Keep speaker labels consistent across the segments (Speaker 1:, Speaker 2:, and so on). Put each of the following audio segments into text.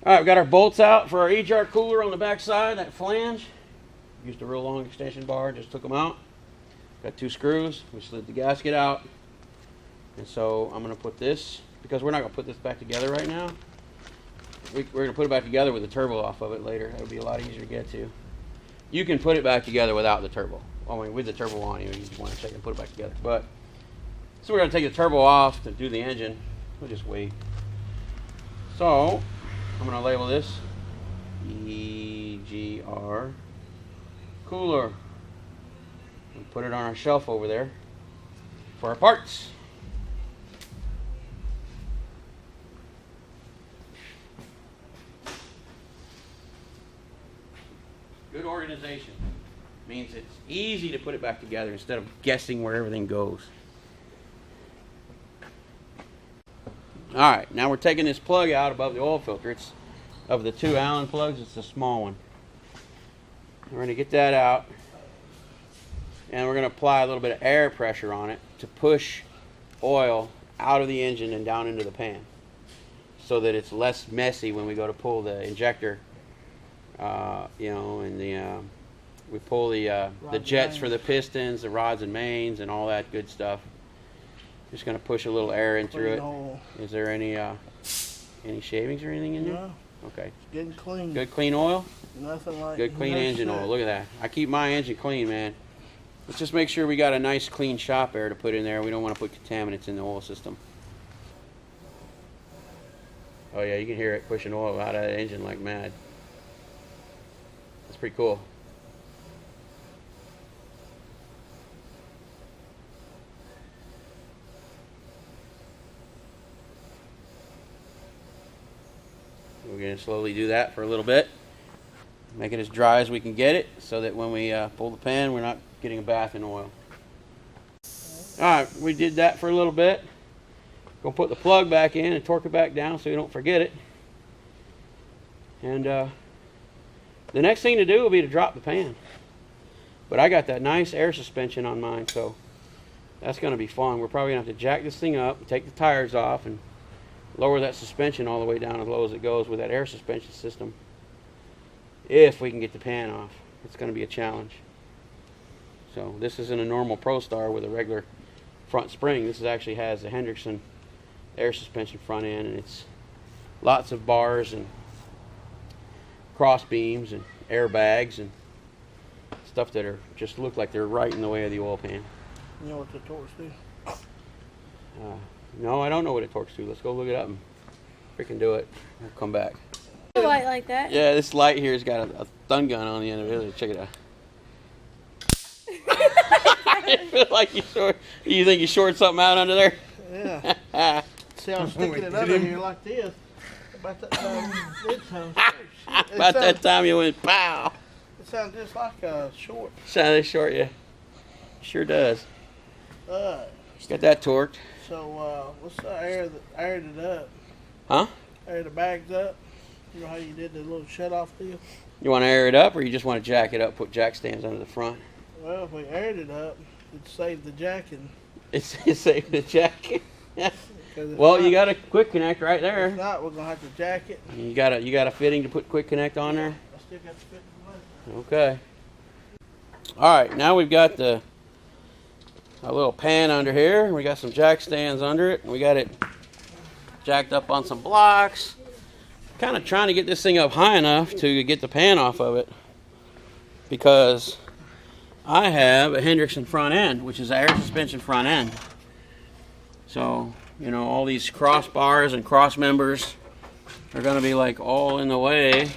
Speaker 1: Alright, we've got our bolts out for our HR cooler on the back side, that flange. Used a real long extension bar, just took them out. Got 2 screws, we slid the gasket out. And so I'm going to put this, because we're not going to put this back together right now. We're going to put it back together with the turbo off of it later. That would be a lot easier to get to. You can put it back together without the turbo. I mean, with the turbo on, you just want to check and put it back together. But so we're going to take the turbo off to do the engine. We'll just wait. So I'm going to label this EGR cooler and put it on our shelf over there for our parts. Good organization means it's easy to put it back together instead of guessing where everything goes. Alright, now we're taking this plug out above the oil filter. It's of the 2 Allen plugs, it's the small one. We're going to get that out, and we're going to apply a little bit of air pressure on it to push oil out of the engine and down into the pan so that it's less messy when we go to pull the injector. You know, and we pull the jets for the pistons, the rods and mains, and all that good stuff. Just going to push a little air in through it. Is there any shavings or anything in there?
Speaker 2: No.
Speaker 1: Okay.
Speaker 2: It's getting clean.
Speaker 1: Good clean oil?
Speaker 2: Nothing like
Speaker 1: good clean engine oil. Look at that. I keep my engine clean, man. Let's just make sure we got a nice clean shop air to put in there. We don't want to put contaminants in the oil system. Oh yeah, you can hear it pushing oil out of that engine like mad. That's pretty cool. We're going to slowly do that for a little bit. Make it as dry as we can get it so that when we pull the pan, we're not getting a bath in oil. Alright, we did that for a little bit. Gonna put the plug back in and torque it back down so you don't forget it. And the next thing to do will be to drop the pan. But I got that nice air suspension on mine, so that's going to be fun. We're probably going to have to jack this thing up, take the tires off, and lower that suspension all the way down as low as it goes with that air suspension system. If we can get the pan off. It's going to be a challenge. So this isn't a normal ProStar with a regular front spring. This actually has a Hendrickson air suspension front end, and it's lots of bars and cross beams and airbags and stuff that are just look like they're right in the way of the oil pan.
Speaker 2: You know what the torques do?
Speaker 1: No, I don't know what it torques to. Let's go look it up and freaking do it. We'll come back.
Speaker 3: A light like that?
Speaker 1: Yeah, this light here has got a stun gun on the end of it. Check it out. I feel like you think you short something out under there?
Speaker 2: Yeah. See, I'm sticking it under here like this. About that time,
Speaker 1: About that time you went pow.
Speaker 2: It sounds just like a short.
Speaker 1: Sounded short, yeah. Sure does.
Speaker 2: Got
Speaker 1: that torqued.
Speaker 2: So, what's the air that aired it up?
Speaker 1: Huh?
Speaker 2: Air the bags up. You know how you did the little shut-off deal?
Speaker 1: You want to air it up, or you just want to jack it up, put jack stands under the front?
Speaker 2: Well, if we aired it up, it'd save the jacking.
Speaker 1: It saved the jacking. Well, you got a quick connect right there.
Speaker 2: If not, we're gonna have to jack it.
Speaker 1: You got a fitting to put quick connect on there.
Speaker 2: I still got the fitting.
Speaker 1: Okay. All right, now we've got a little pan under here. We got some jack stands under it, and we got it jacked up on some blocks. Kind of trying to get this thing up high enough to get the pan off of it, because I have a Hendrickson front end, which is an air suspension front end. So, you know, all these crossbars and cross members are going to be like all in the way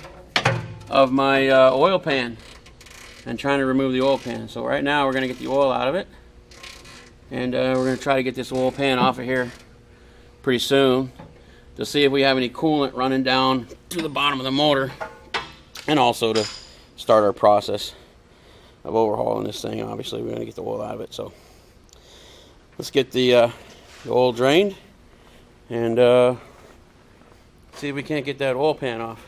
Speaker 1: of my oil pan and trying to remove the oil pan. So right now we're going to get the oil out of it, and we're going to try to get this oil pan off of here pretty soon to see if we have any coolant running down to the bottom of the motor, and also to start our process of overhauling this thing. Obviously we're going to get the oil out of it, so let's get the oil drained and see if we can't get that oil pan off.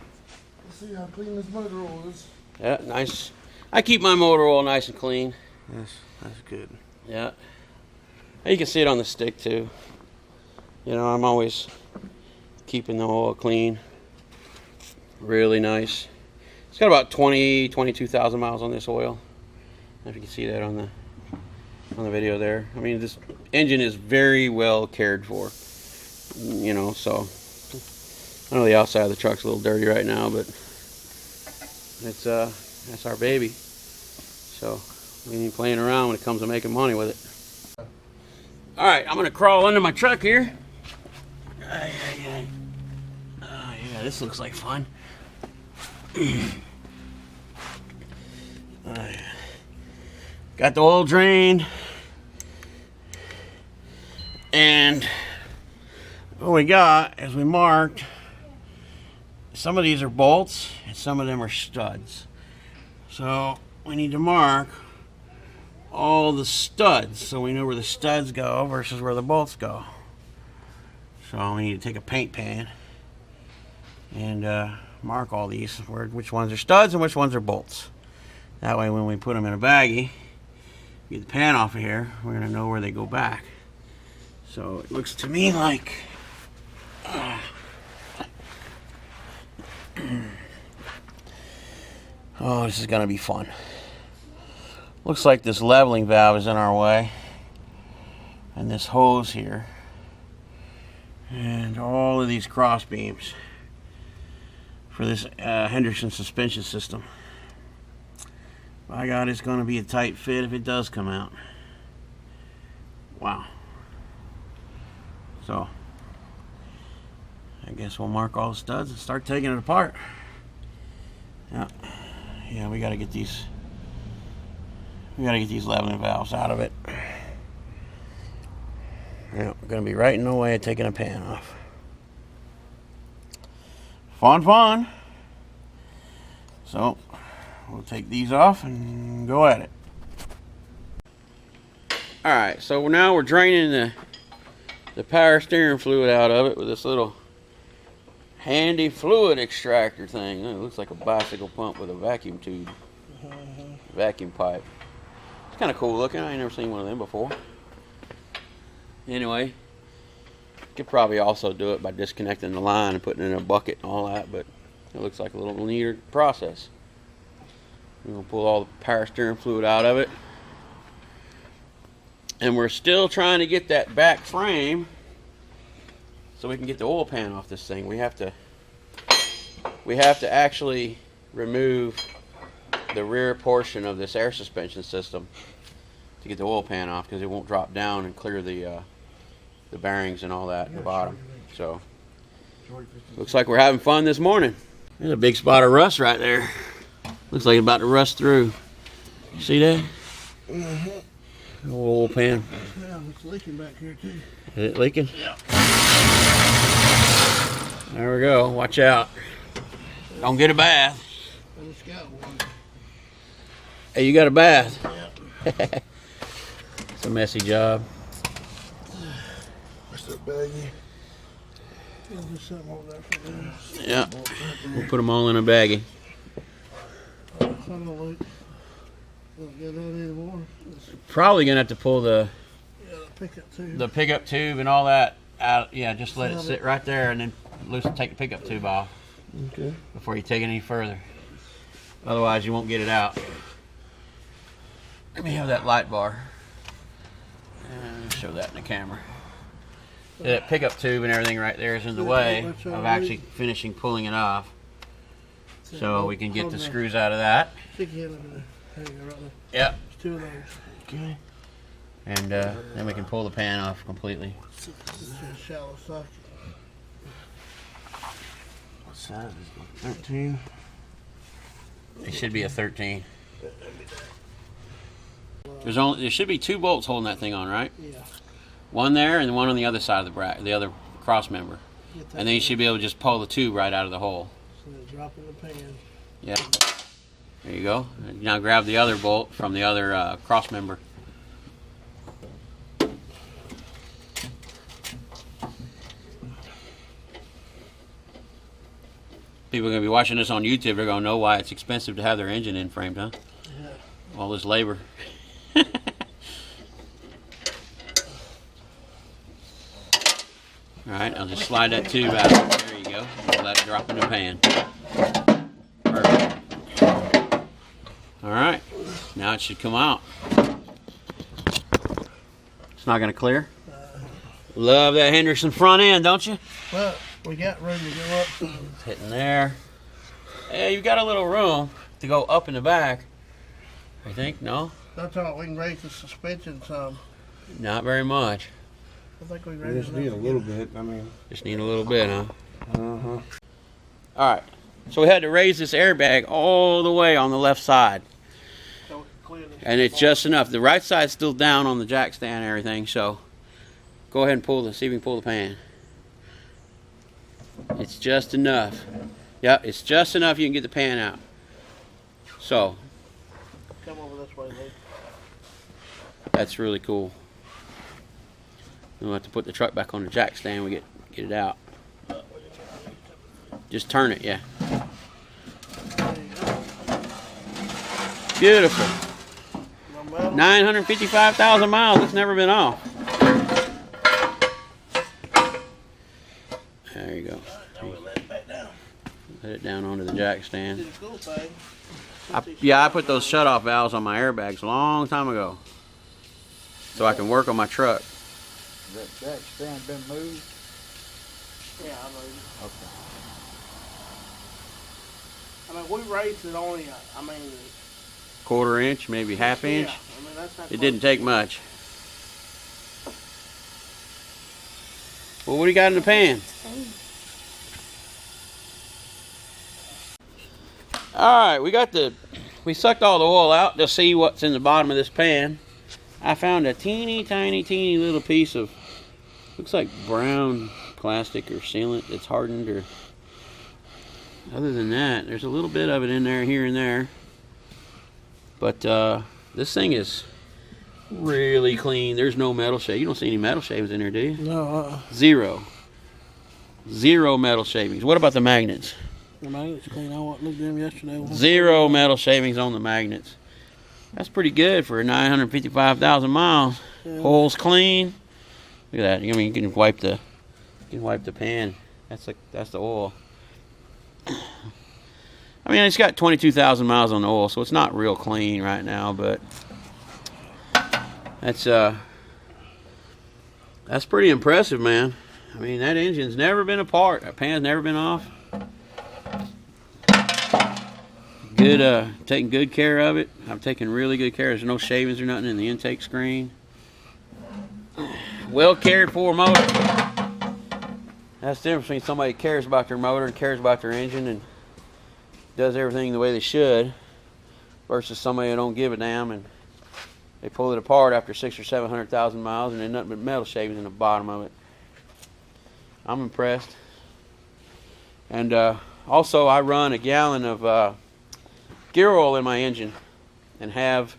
Speaker 2: Let's see how clean this motor oil is.
Speaker 1: Yeah, nice. I keep my motor oil nice and clean.
Speaker 2: Yes, that's good.
Speaker 1: Yeah. You can see it on the stick too. You know, I'm always keeping the oil clean. Really nice. It's got about 22,000 miles on this oil. I don't know if you can see that on the video there. I mean, this engine is very well cared for. You know, so I know the outside of the truck's a little dirty right now, but it's that's our baby. So we ain't playing around when it comes to making money with it. All right, I'm gonna crawl into my truck here. Oh yeah, this looks like fun. Got the oil drain, and what we got is we marked. Some of these are bolts and some of them are studs. So we need to mark all the studs so we know where the studs go versus where the bolts go. So we need to take a paint pan and mark all these, which ones are studs and which ones are bolts. That way when we put them in a baggie, get the pan off of here, we're going to know where they go back. So it looks to me like oh, this is going to be fun. Looks like this leveling valve is in our way, and this hose here, and all of these cross beams for this Henderson suspension system. By God, it's going to be a tight fit if it does come out. Wow. So I guess we'll mark all the studs and start taking it apart. Yeah, we got to get these. We got to get these leveling valves out of it. Yeah, we're going to be right in the way of taking a pan off. Fun. So we'll take these off and go at it. All right, so now we're draining the power steering fluid out of it with this little handy fluid extractor thing. It looks like a bicycle pump with a vacuum tube, vacuum pipe. It's kind of cool looking. I ain't never seen one of them before. Anyway, could probably also do it by disconnecting the line and putting it in a bucket and all that, but it looks like a little neater process. We're gonna pull all the power steering fluid out of it, and we're still trying to get that back frame so we can get the oil pan off this thing. We have to actually remove the rear portion of this air suspension system to get the oil pan off, because it won't drop down and clear the bearings and all that at the bottom. So looks like we're having fun this morning. There's a big spot of rust right there. Looks like it's about to rust through. See that? Oil pan.
Speaker 2: Yeah, it's leaking back here too.
Speaker 1: Is it leaking?
Speaker 2: Yeah.
Speaker 1: There we go. Watch out. Don't get a bath.
Speaker 2: I just got one.
Speaker 1: Hey, you got a bath?
Speaker 2: Yeah.
Speaker 1: It's a messy job.
Speaker 2: What's that baggie? There's something over there for them.
Speaker 1: Yeah. We'll put them all in a baggie. Probably gonna have to pull the pickup tube and all that out. Yeah, just let it sit right there and then take the pickup tube off.
Speaker 2: Okay.
Speaker 1: Before you take it any further. Otherwise you won't get it out. Let me have that light bar. And show that in the camera. That pickup tube and everything right there is in the way of actually finishing pulling it off. So we can get the screws out of that. Yep.
Speaker 2: Two of those.
Speaker 1: Okay. And then we can pull the pan off completely.
Speaker 2: Shallow socket.
Speaker 1: What size is it? 13? It should be a 13. There should be 2 bolts holding that thing on, right?
Speaker 2: Yeah.
Speaker 1: One there and one on the other side of the bracket, the other cross member. And then you should be able to just pull the tube right out of the hole.
Speaker 2: So they drop in the pan.
Speaker 1: Yeah. There you go. Now grab the other bolt from the other cross member. People are going to be watching this on YouTube. They're going to know why it's expensive to have their engine in framed, huh?
Speaker 2: Yeah.
Speaker 1: All this labor. Alright, I'll just slide that tube out. There you go. Let it drop in the pan. Perfect. All right, now it should come out. It's not gonna clear. Love that Henderson front end, don't you?
Speaker 2: Well, we got room to go up.
Speaker 1: It's hitting there. Hey, you've got a little room to go up in the back. I think, no?
Speaker 2: That's all. We can raise the suspension some.
Speaker 1: Not very much.
Speaker 2: I think we
Speaker 3: We
Speaker 2: raise
Speaker 3: just
Speaker 2: it
Speaker 3: need a
Speaker 2: up.
Speaker 3: little bit. I mean,
Speaker 1: Just need a little bit, huh?
Speaker 3: uh-huh.
Speaker 1: All right, so we had to raise this airbag all the way on the left side.
Speaker 2: So we can clear this
Speaker 1: And it's
Speaker 2: apart.
Speaker 1: just enough. The right side's still down on the jack stand and everything, so go ahead and see if we can pull the pan. It's just enough. Yep, it's just enough you can get the pan out. So,
Speaker 2: Come over this way, Lee.
Speaker 1: that's really cool. We'll have to put the truck back on the jack stand when we get it out. Just turn it, yeah.
Speaker 2: There you go.
Speaker 1: Beautiful.
Speaker 2: No metal.
Speaker 1: 955,000 miles. It's never been off. There you go.
Speaker 2: Now we let it back down.
Speaker 1: Let it down onto the jack stand.
Speaker 2: See the cool thing.
Speaker 1: Yeah, I put those shut-off valves on my airbags a long time ago, so I can work on my truck.
Speaker 3: That jack stand been moved?
Speaker 2: Yeah, I know.
Speaker 3: Okay.
Speaker 2: I mean, we raised it only,
Speaker 1: Quarter inch, maybe half inch.
Speaker 2: Yeah, I mean, that's not
Speaker 1: It
Speaker 2: close.
Speaker 1: didn't take much. Well, what do you got in the pan? All right, we sucked all the oil out to see what's in the bottom of this pan. I found a teeny little piece of, looks like brown plastic or sealant that's hardened, or other than that, there's a little bit of it in there, here and there. But this thing is really clean. There's no metal shave. You don't see any metal shavings in there, do you?
Speaker 2: No,
Speaker 1: Zero metal shavings. What about the magnets?
Speaker 2: the magnet's clean. I looked at them yesterday.
Speaker 1: Zero metal shavings on the magnets. That's pretty good for 955,000 miles.
Speaker 2: Yeah.
Speaker 1: Hole's clean. Look at that. I mean, you can wipe the pan. That's the oil. I mean, it's got 22,000 miles on the oil, so it's not real clean right now, but that's pretty impressive, man. I mean, that engine's never been apart. That pan's never been off. Good, taking good care of it. I'm taking really good care. There's no shavings or nothing in the intake screen. Well cared for motor. That's the difference between somebody who cares about their motor and cares about their engine and does everything the way they should, versus somebody who don't give a damn and they pull it apart after 600,000 or 700,000 miles and there's nothing but metal shavings in the bottom of it. I'm impressed. And also, I run a gallon of gear oil in my engine, and have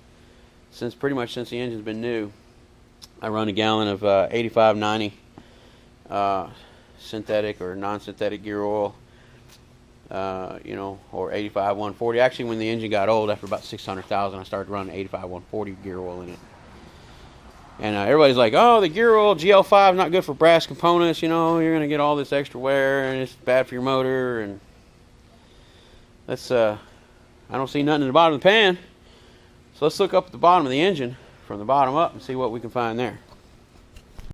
Speaker 1: pretty much since the engine's been new. I run a gallon of 8590 synthetic or non-synthetic gear oil, or 85 140. Actually, when the engine got old, after about 600,000, I started running 85 140 gear oil in it. And everybody's like, "Oh, the gear oil GL5 is not good for brass components. You know, you're gonna get all this extra wear, and it's bad for your motor." And that's I don't see nothing in the bottom of the pan. So let's look up at the bottom of the engine from the bottom up and see what we can find there.